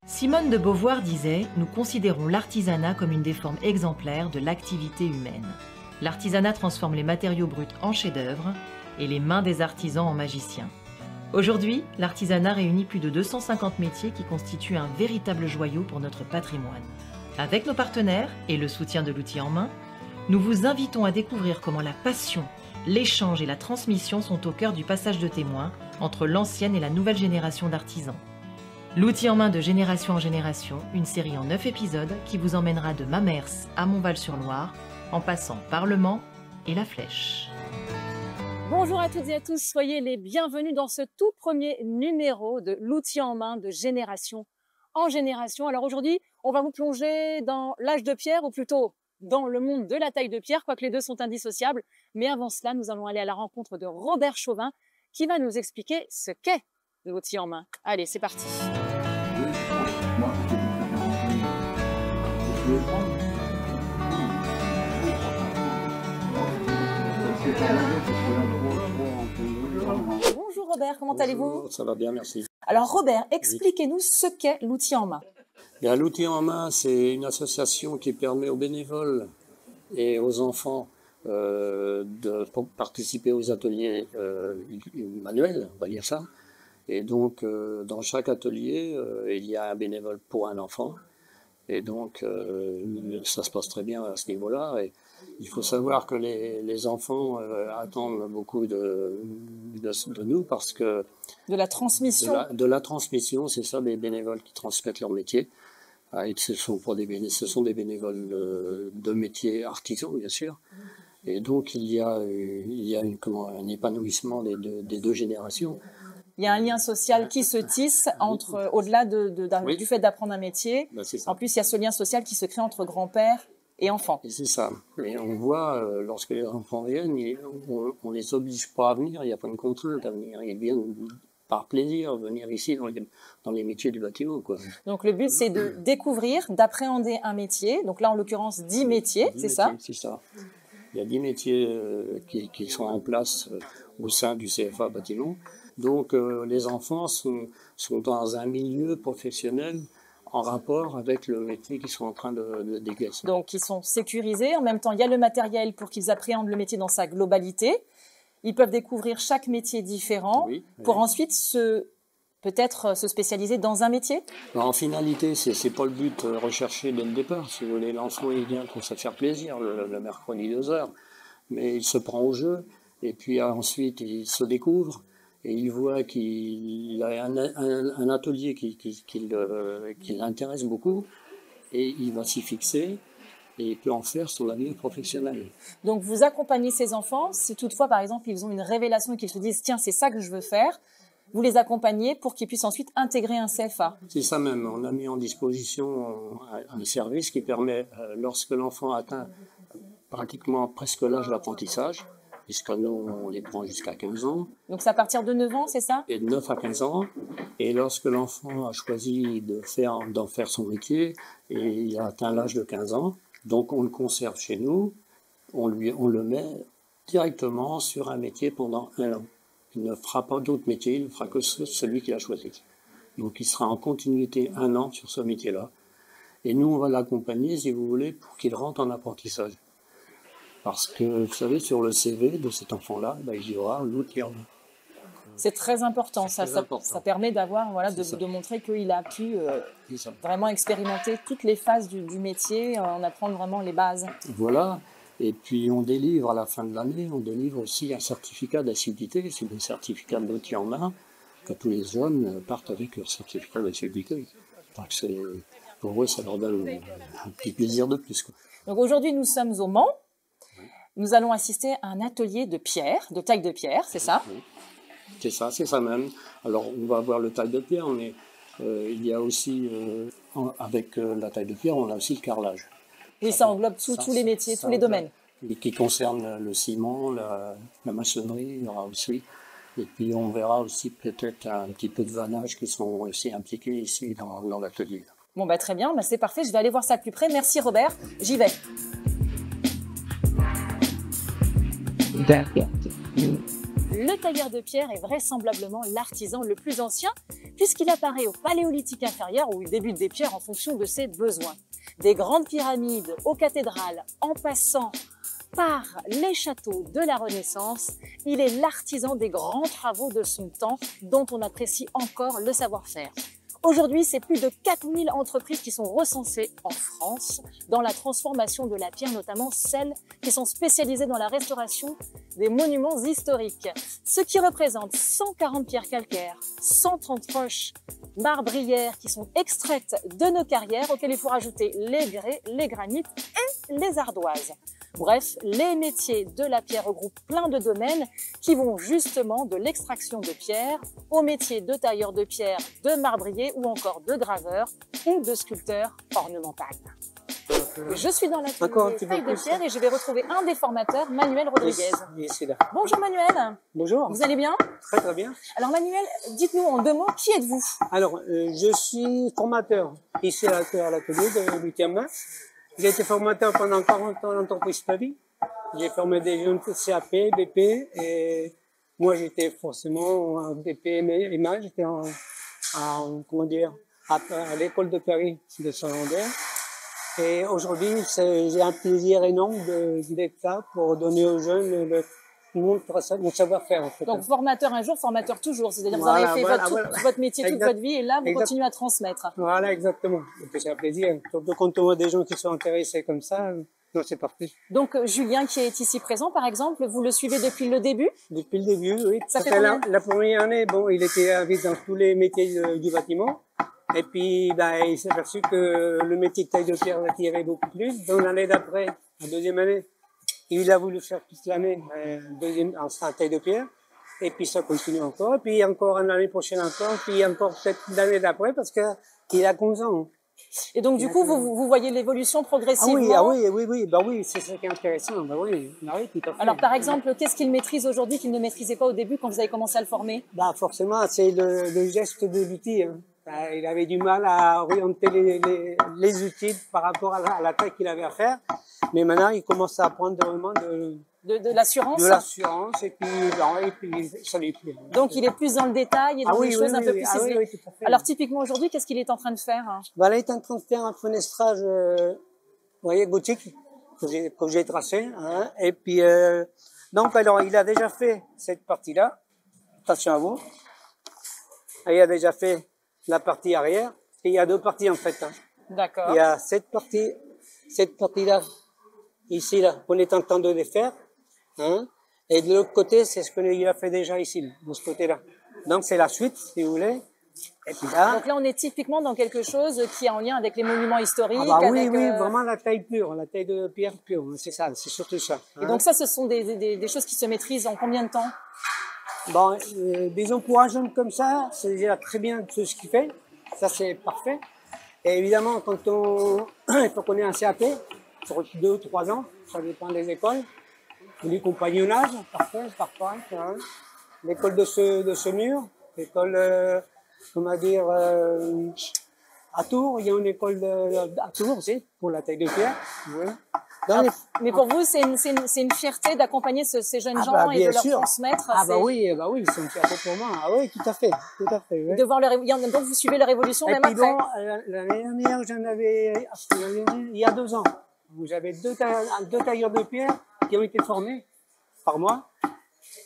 Simone de Beauvoir disait « Nous considérons l'artisanat comme une des formes exemplaires de l'activité humaine. L'artisanat transforme les matériaux bruts en chefs-d'œuvre et les mains des artisans en magiciens. » Aujourd'hui, l'artisanat réunit plus de 250 métiers qui constituent un véritable joyau pour notre patrimoine. Avec nos partenaires et le soutien de l'outil en main, nous vous invitons à découvrir comment la passion, l'échange et la transmission sont au cœur du passage de témoin entre l'ancienne et la nouvelle génération d'artisans. L'outil en main de génération en génération, une série en 9 épisodes qui vous emmènera de Mamers à Montval-sur-Loire, en passant par Le Mans et La Flèche. Bonjour à toutes et à tous, soyez les bienvenus dans ce tout premier numéro de l'outil en main de génération en génération. Alors aujourd'hui, on va vous plonger dans l'âge de pierre, ou plutôt dans le monde de la taille de pierre, quoique les deux sont indissociables. Mais avant cela, nous allons aller à la rencontre de Robert Chauvin qui va nous expliquer ce qu'est l'outil en main. Allez, c'est parti. Bonjour Robert, comment allez-vous? Ça va bien, merci. Alors Robert, expliquez-nous ce qu'est l'outil en main. Bien, l'outil en main, c'est une association qui permet aux bénévoles et aux enfants de participer aux ateliers manuels, on va dire ça. Et donc, dans chaque atelier, il y a un bénévole pour un enfant. Et donc, ça se passe très bien à ce niveau-là. Et il faut savoir que les enfants attendent beaucoup de nous parce que... De la transmission. De la transmission, c'est ça, des bénévoles qui transmettent leur métier. Et ce sont des bénévoles de métiers artisans, bien sûr. Et donc, il y a un épanouissement des deux générations. Il y a un lien social qui se tisse entre, au-delà du fait d'apprendre un métier. Ben, en plus, il y a ce lien social qui se crée entre grands-pères et enfants. Et c'est ça. Et on voit, lorsque les enfants viennent, on les oblige pas à venir, il n'y a pas de contrainte à venir. Ils viennent par plaisir venir ici dans les métiers du bâtiment, quoi. Donc le but, c'est de découvrir, d'appréhender un métier. Donc là, en l'occurrence, 10 métiers, c'est ça? C'est ça. Il y a 10 métiers qui sont en place au sein du CFA bâtiment. Donc les enfants sont dans un milieu professionnel en rapport avec le métier qu'ils sont en train d'exercer. Donc ils sont sécurisés. En même temps, il y a le matériel pour qu'ils appréhendent le métier dans sa globalité. Ils peuvent découvrir chaque métier différent pour ensuite peut-être se spécialiser dans un métier. En finalité, c'est pas le but recherché dès le départ. Si vous voulez, l'enfant il vient pour se faire plaisir le mercredi 2h, mais il se prend au jeu et puis ensuite il se découvre. Et il voit qu'il a un atelier qui l'intéresse beaucoup et il va s'y fixer et il peut en faire son avenir professionnel. Donc vous accompagnez ces enfants, si toutefois par exemple ils ont une révélation et qu'ils se disent « tiens, c'est ça que je veux faire », vous les accompagnez pour qu'ils puissent ensuite intégrer un CFA. C'est ça même, on a mis en disposition un service qui permet, lorsque l'enfant atteint pratiquement presque l'âge d'apprentfaire, puisque nous, on les prend jusqu'à 15 ans. Donc c'est à partir de 9 ans, c'est ça? Et de 9 à 15 ans. Et lorsque l'enfant a choisi d'en faire son métier, et il a atteint l'âge de 15 ans, donc on le conserve chez nous, on le met directement sur un métier pendant 1 an. Il ne fera pas d'autre métier, il ne fera que celui qu'il a choisi. Donc il sera en continuité 1 an sur ce métier-là. Et nous, on va l'accompagner, si vous voulez, pour qu'il rentre en apprentissage. Parce que, vous savez, sur le CV de cet enfant-là, il y aura l'outil en main. C'est très important. Ça permet d'avoir, de montrer qu'il a pu vraiment expérimenter toutes les phases du métier, en apprendre vraiment les bases. Voilà. Et puis, on délivre à la fin de l'année, on délivre aussi un certificat d'assiduité. C'est des certificats d'outil en main, que tous les jeunes partent avec leur certificat d'assiduité. Pour eux, ça leur donne un petit plaisir de plus, quoi. Donc aujourd'hui, nous sommes au Mans. Nous allons assister à un atelier de pierre, de taille de pierre, c'est ça? Oui. C'est ça même. Alors, on va voir le taille de pierre, mais il y a aussi, avec la taille de pierre, on a aussi le carrelage. Oui, ça englobe tous les métiers, tous les domaines. Et qui concerne le ciment, la maçonnerie, il y aura aussi. Et puis, on verra aussi peut-être un petit peu de vannage qui sont aussi impliqués ici dans l'atelier. Bon, très bien, c'est parfait. Je vais aller voir ça de plus près. Merci Robert, j'y vais. Le tailleur de pierre est vraisemblablement l'artisan le plus ancien puisqu'il apparaît au Paléolithique inférieur où il débute des pierres en fonction de ses besoins. Des grandes pyramides aux cathédrales, en passant par les châteaux de la Renaissance, il est l'artisan des grands travaux de son temps dont on apprécie encore le savoir-faire. Aujourd'hui, c'est plus de 4000 entreprises qui sont recensées en France dans la transformation de la pierre, notamment celles qui sont spécialisées dans la restauration des monuments historiques. Ce qui représente 140 pierres calcaires, 130 roches marbrières qui sont extraites de nos carrières, auxquelles il faut rajouter les grès, les granites et les ardoises. Bref, les métiers de la pierre regroupent plein de domaines qui vont justement de l'extraction de pierre au métier de tailleur de pierre, de marbrier ou encore de graveur ou de sculpteur ornemental. Je suis dans l'atelier taille de pierre et je vais retrouver un des formateurs, Manuel Rodriguez. Ici, là. Bonjour Manuel. Bonjour. Vous allez bien? Très très bien. Alors Manuel, dites-nous en 2 mots, qui êtes-vous? Alors, je suis formateur ici à l'atelier de l'UTM. J'ai été formateur pendant 40 ans en entreprise Paris. J'ai formé des jeunes CAP, BP et moi j'étais forcément en BP image, j'étais comment dire, à l'école de Paris de Saint-Lambert. Et aujourd'hui, j'ai un plaisir énorme d'être là pour donner aux jeunes mon savoir-faire. En fait. Donc formateur un jour, formateur toujours. C'est-à-dire vous avez fait votre métier toute votre vie et là vous continuez à transmettre. Voilà, exactement. C'est un plaisir. Surtout quand on voit des gens qui sont intéressés comme ça, non, c'est parfait. Donc Julien qui est ici présent par exemple, vous le suivez depuis le début? Depuis le début, oui. Ça fait la première année, bon, il était invité dans tous les métiers du bâtiment. Et puis, il s'est aperçu que le métier de taille de pierre l'attirait beaucoup plus. Donc l'année d'après, la deuxième année, il a voulu faire toute l'année en taille de pierre. Et puis ça continue encore. Et puis encore l'année prochaine encore. Puis encore peut-être l'année d'après parce qu'il a 15 ans. Et donc du coup, vous voyez l'évolution progressivement? Oui, c'est ça qui est intéressant. Oui, tout à fait. Alors par exemple, qu'est-ce qu'il maîtrise aujourd'hui qu'il ne maîtrisait pas au début quand vous avez commencé à le former? Forcément, c'est le geste de l'outil. Hein. Il avait du mal à orienter les outils par rapport à la taille qu'il avait à faire. Mais maintenant, il commence à apprendre vraiment de l'assurance. De l'assurance et puis ça lui plaît. Donc il est plus dans le détail et dans des choses un peu plus ciselées. Oui, tout à fait. Alors typiquement aujourd'hui, qu'est-ce qu'il est en train de faire? Là, il est en train de faire un fenestrage, vous voyez, gothique que j'ai tracé. Hein, et puis donc alors il a déjà fait cette partie-là. Attention à vous. Il a déjà fait la partie arrière. Et il y a 2 parties en fait. Hein. D'accord. Il y a cette partie-là, ici là, qu'on est en train de les faire. Hein, et de l'autre côté, c'est ce qu'il a fait déjà ici, de ce côté-là. Donc c'est la suite, si vous voulez. Et puis là. Donc là, on est typiquement dans quelque chose qui est en lien avec les monuments historiques. Oui, vraiment la taille pure, la taille de pierre pure. C'est ça, c'est surtout ça. Hein. Et donc ça, ce sont des choses qui se maîtrisent en combien de temps? Disons pour un jeune comme ça, c'est déjà très bien tout ce qu'il fait. Ça, c'est parfait. Et évidemment, il faut qu'on ait un CAP pour 2 ou 3 ans, ça dépend des écoles. Du compagnonnage, parfait. Hein. L'école de ce mur, l'école, comment dire, à Tours, il y a une école à Tours aussi, pour la taille de pierre. Voilà. Mais pour vous, c'est une fierté d'accompagner ces jeunes gens et de leur transmettre. Oui, c'est une fierté pour moi. Ah oui, tout à fait. Oui. De voir donc vous suivez leur évolution même après. L'année dernière, il y a 2 ans, j'avais 2 tailleurs de pierre qui ont été formés par moi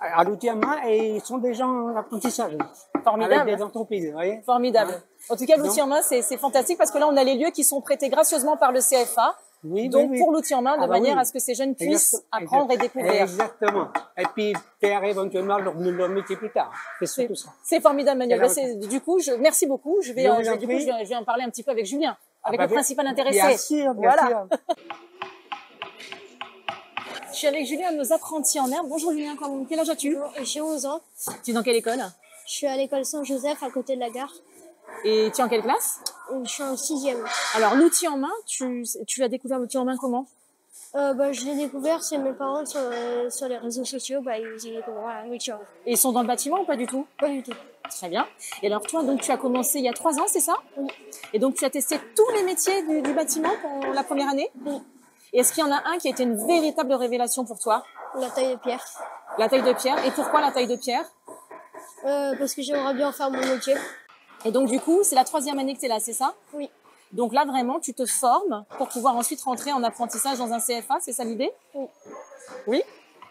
à l'outil à main et ils sont déjà en apprentissage. Formidable. Avec des entreprises, vous voyez. Formidable. Hein? En tout cas, l'outil en main, c'est fantastique parce que là, on a les lieux qui sont prêtés gracieusement par le CFA. Pour l'outil en main, de manière à ce que ces jeunes puissent apprendre et découvrir. Exactement. Et puis faire éventuellement leur métier plus tard. C'est surtout ça. C'est formidable, Manuel. Du coup, merci beaucoup. Je vais en parler un petit peu avec Julien, avec le principal intéressé. Bien sûr. Je suis avec Julien, nos apprentis en herbe. Bonjour Julien, quel âge as-tu? J'ai 11 ans. Tu es dans quelle école? Je suis à l'école Saint-Joseph, à côté de la gare. Et tu es en quelle classe? Je suis en 6e. Alors, l'outil en main, tu as découvert l'outil en main comment? Je l'ai découvert, c'est mes parents sur les réseaux sociaux, ils ont découvert l'outil en main. Et ils sont dans le bâtiment ou pas du tout? Pas du tout. Très bien. Et alors toi, donc tu as commencé il y a 3 ans, c'est ça? Oui. Et donc tu as testé tous les métiers du bâtiment pour la première année? Oui. Et est-ce qu'il y en a un qui a été une véritable révélation pour toi? La taille de pierre. La taille de pierre. Et pourquoi la taille de pierre? Parce que j'aimerais bien faire mon métier. Et donc du coup, c'est la 3e année que tu es là, c'est ça? Oui. Donc là, vraiment, tu te formes pour pouvoir ensuite rentrer en apprentissage dans un CFA, c'est ça l'idée? Oui. Oui.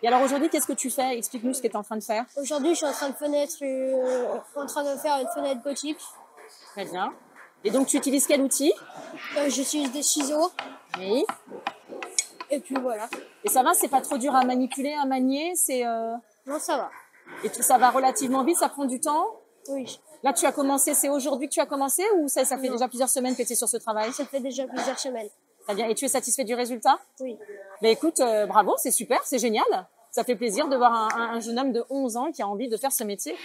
Et alors aujourd'hui, qu'est-ce que tu fais? Explique-nous ce que tu es en train de faire. Aujourd'hui, je suis en train de faire une fenêtre gothique. Très bien. Et donc, tu utilises quel outil? J'utilise des ciseaux. Oui. Et puis voilà. Et ça va, c'est pas trop dur à manipuler, à manier, Non, ça va. Et ça va relativement vite, ça prend du temps? Oui. Là, tu as commencé, c'est aujourd'hui que tu as commencé ou ça fait déjà plusieurs semaines que tu es sur ce travail? Ça fait déjà plusieurs semaines. Très bien. Et tu es satisfait du résultat? Oui. Ben écoute, bravo, c'est super, c'est génial. Ça fait plaisir de voir un jeune homme de 11 ans qui a envie de faire ce métier.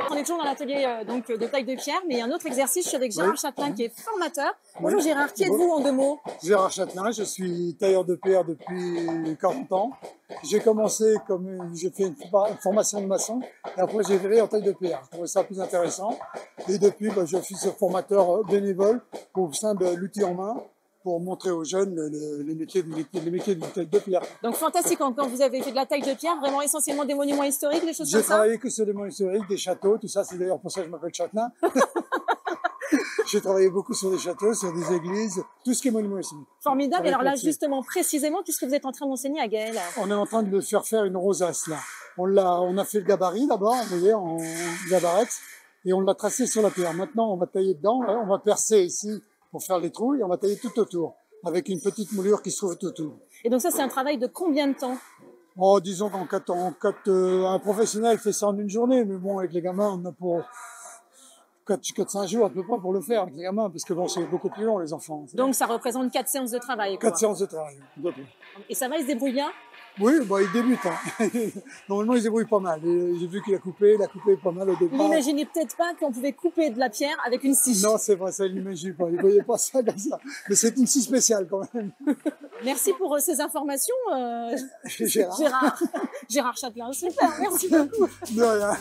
On est toujours dans l'atelier donc de taille de pierre, mais il y a un autre exercice. Je suis avec Gérard Châtelain qui est formateur. Bonjour Gérard, qui êtes-vous en 2 mots? Gérard Châtelain, je suis tailleur de pierre depuis 40 ans. J'ai commencé j'ai fait une formation de maçon et après j'ai viré en taille de pierre. Je trouvais ça plus intéressant et depuis je suis ce formateur bénévole au sein de l'outil en main pour montrer aux jeunes les métiers du taille de pierre. Donc fantastique, encore vous avez fait de la taille de pierre, vraiment essentiellement des monuments historiques, des choses comme ça? J'ai travaillé que sur des monuments historiques, des châteaux, tout ça, c'est d'ailleurs pour ça que je m'appelle Châtelain. J'ai travaillé beaucoup sur des châteaux, sur des églises, tout ce qui est monument historique. Formidable. Et alors là, justement, précisément, qu'est-ce que vous êtes en train d'enseigner à Gaël? On est en train de le faire une rosace, là. On a fait le gabarit d'abord, vous voyez, en gabarex, et on l'a tracé sur la pierre. Maintenant, on va tailler dedans, là, on va percer ici pour faire les trous, et on va tailler tout autour, avec une petite moulure qui se trouve tout autour. Et donc ça, c'est un travail de combien de temps? Oh, disons qu'un un professionnel fait ça en une journée, mais bon, avec les gamins, on a pour 4-5 jours à peu près pour le faire avec les gamins, parce que bon, c'est beaucoup plus long, les enfants. Donc ça représente 4 séances de travail, quoi. 4 séances de travail. Et ça va, il se débrouille bien? Oui, il débute. Hein. Normalement, il se débrouille pas mal. J'ai vu qu'il a coupé pas mal au départ. Il n'imaginait peut-être pas qu'on pouvait couper de la pierre avec une scie. Non, c'est vrai, ça, il n'imagine pas. Il ne voyait pas ça comme ça. Mais c'est une scie spéciale quand même. Merci pour ces informations, Gérard. Gérard Châtelain, super, merci beaucoup. De rien.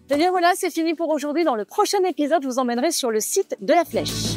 Et bien voilà, c'est fini pour aujourd'hui. Dans le prochain épisode, je vous emmènerai sur le site de la Flèche.